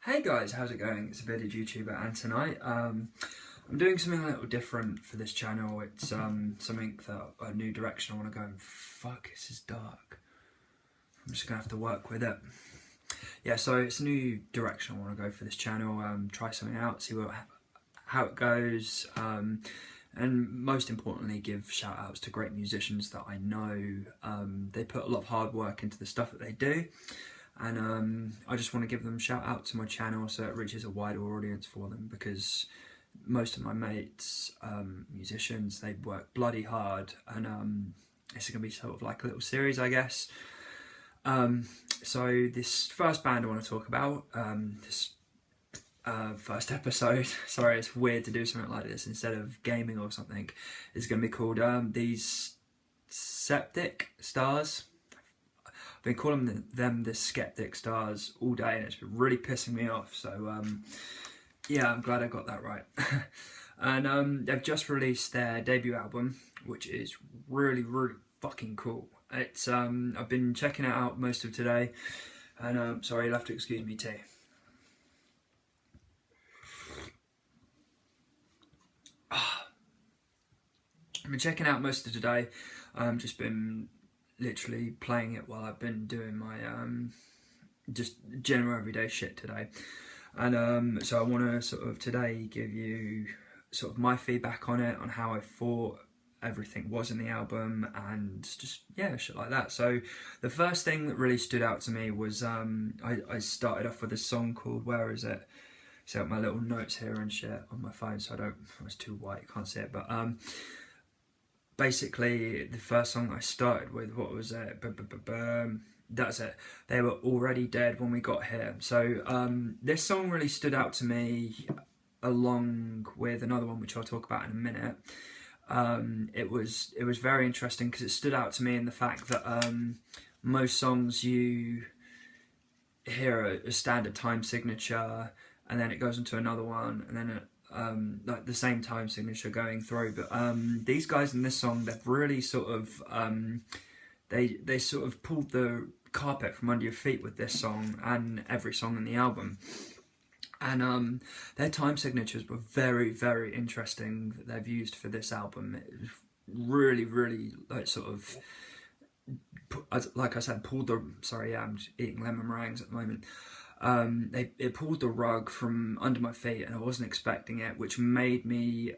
Hey guys, how's it going? It's a bearded YouTuber, and tonight I'm doing something a little different for this channel. It's something that a new direction I want to go in. Fuck, this is dark. I'm just gonna have to work with it. Yeah, so it's a new direction I want to go for this channel. Try something out, see how it goes, and most importantly, give shout outs to great musicians that I know. They put a lot of hard work into the stuff that they do. And I just want to give them shout out to my channel so it reaches a wider audience for them, because most of my mates, musicians, they work bloody hard, and it's going to be sort of like a little series, I guess. So this first band I want to talk about, this first episode, sorry, it's weird to do something like this instead of gaming or something, is going to be called these Septic Stars. Been calling them the Skeptic Stars all day, and it's been really pissing me off. So yeah, I'm glad I got that right. And they've just released their debut album, which is really fucking cool. It's I've been checking it out most of today, and sorry, you'll have to excuse me tea. I've been checking out most of today. Just been literally playing it while I've been doing my just general everyday shit today, and so I want to sort of today give you sort of my feedback on it, on how I thought everything was in the album, and just yeah, shit like that. So the first thing that really stood out to me was I started off with a song called Where Is It? So my little notes here and shit on my phone, so it's too white, you can't see it, but basically, the first song I started with, what was it? That's it. They Were Already Dead When We Got Here. So this song really stood out to me, along with another one which I'll talk about in a minute. It was very interesting because it stood out to me in the fact that most songs you hear a standard time signature, and then it goes into another one, and then like the same time signature going through, but these guys in this song, they've really sort of they sort of pulled the carpet from under your feet with this song and every song in the album, and their time signatures were very interesting that they've used for this album. It was really like sort of, like I said, pulled the, sorry, yeah, I'm just eating lemon meringues at the moment. It pulled the rug from under my feet, and I wasn't expecting it, which made me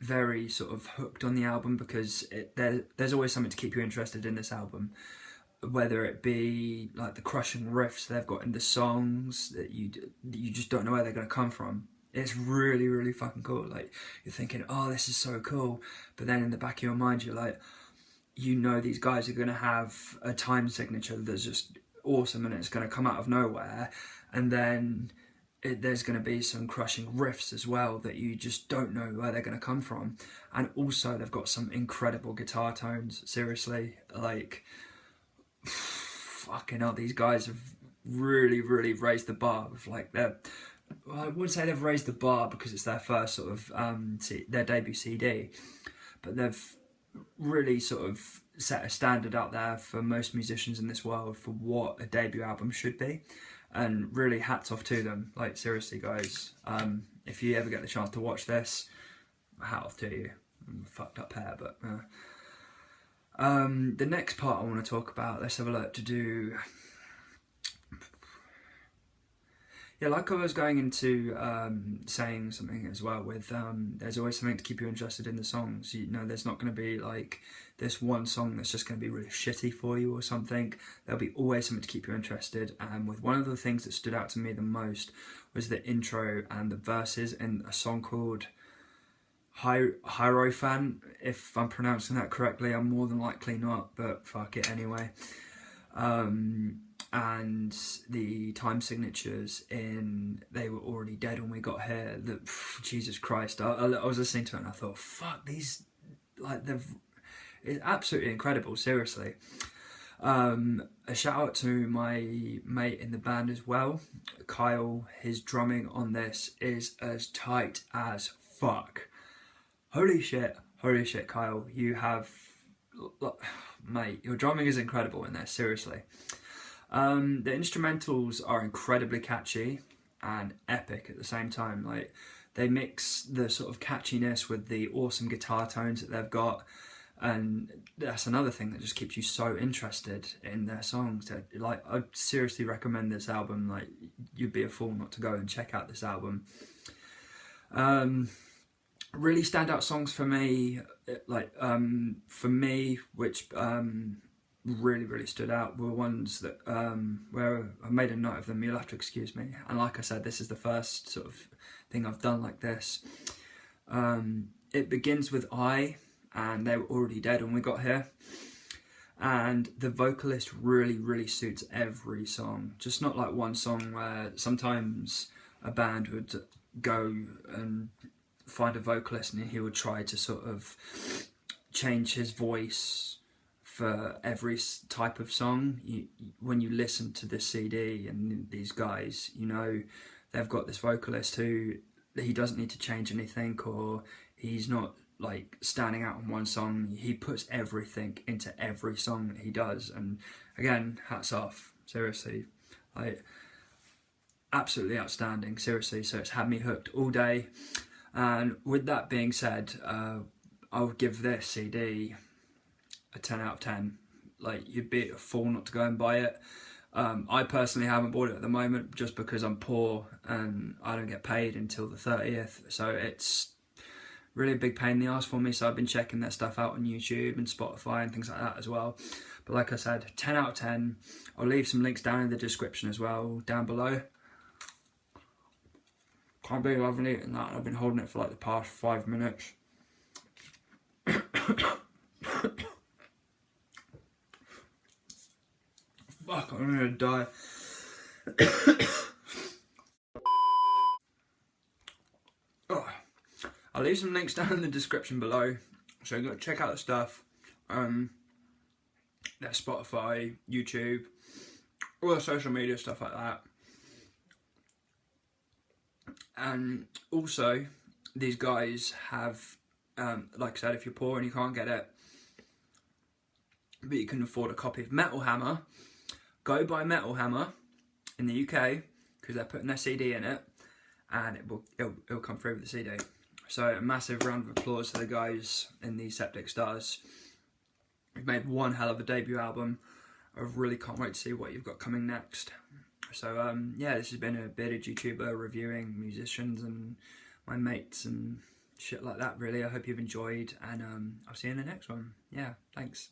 very sort of hooked on the album, because there's always something to keep you interested in this album, whether it be like the crushing riffs they've got in the songs that you just don't know where they're going to come from. It's really fucking cool. Like, you're thinking, oh, this is so cool, but then in the back of your mind you're like, you know, these guys are going to have a time signature that's just awesome, and it's going to come out of nowhere, and then there's going to be some crushing riffs as well that you just don't know where they're going to come from. And also they've got some incredible guitar tones. Seriously, like, fucking hell, these guys have really raised the bar with, like, well, I wouldn't say they've raised the bar because it's their first sort of their debut CD, but they've really sort of set a standard out there for most musicians in this world for what a debut album should be, and really hats off to them. Like, seriously guys, if you ever get the chance to watch this, hat off to you. Fucked up hair, but the next part I want to talk about, let's have a look, to do, yeah, like I was going into saying something as well with, there's always something to keep you interested in the songs. You know, there's not going to be like this one song that's just going to be really shitty for you or something. There'll be always something to keep you interested. And with one of the things that stood out to me the most was the intro and the verses in a song called Hierophant. If I'm pronouncing that correctly, I'm more than likely not, but fuck it anyway. And the time signatures in They Were Already Dead When We Got Here, Jesus Christ, I was listening to it and I thought, fuck, these, like, it's absolutely incredible, seriously. A shout out to my mate in the band as well, Kyle. His drumming on this is as tight as fuck. Holy shit, Kyle, you have, mate, your drumming is incredible in this, seriously. The instrumentals are incredibly catchy and epic at the same time. Like, they mix the sort of catchiness with the awesome guitar tones that they've got, and that's another thing that just keeps you so interested in their songs. Like, I seriously recommend this album. Like, you'd be a fool not to go and check out this album. Really standout songs for me, which really stood out, were ones that where I made a note of them. You'll have to excuse me. And like I said, this is the first sort of thing I've done like this. It begins with I, and they were already dead when we got here. And the vocalist really suits every song. Just not like one song where sometimes a band would go and find a vocalist and he would try to sort of change his voice for every type of song. When you listen to this CD and these guys, you know they've got this vocalist who he doesn't need to change anything, or he's not like standing out on one song. He puts everything into every song that he does, and again, hats off, seriously, like absolutely outstanding, seriously. So it's had me hooked all day. And with that being said, I would give this CD a 10 out of 10. Like, you'd be a fool not to go and buy it. I personally haven't bought it at the moment just because I'm poor and I don't get paid until the 30th. So it's really a big pain in the arse for me. So I've been checking that stuff out on YouTube and Spotify and things like that as well. But like I said, 10 out of 10. I'll leave some links down in the description as well, down below. Can't believe I haven't eaten that. I've been holding it for like the past 5 minutes. Fuck, I'm gonna die. Oh. I'll leave some links down in the description below, so go check out the stuff. There's Spotify, YouTube, all the social media stuff like that. And also, these guys have, like I said, if you're poor and you can't get it, but you can afford a copy of Metal Hammer, go buy Metal Hammer in the UK, because they're putting their CD in it, and it'll come through with the CD. So a massive round of applause to the guys in the Septic Stars. You've made one hell of a debut album. I really can't wait to see what you've got coming next. So yeah, this has been a bearded YouTuber reviewing musicians and my mates and shit like that, really. I hope you've enjoyed, and I'll see you in the next one. Yeah, thanks.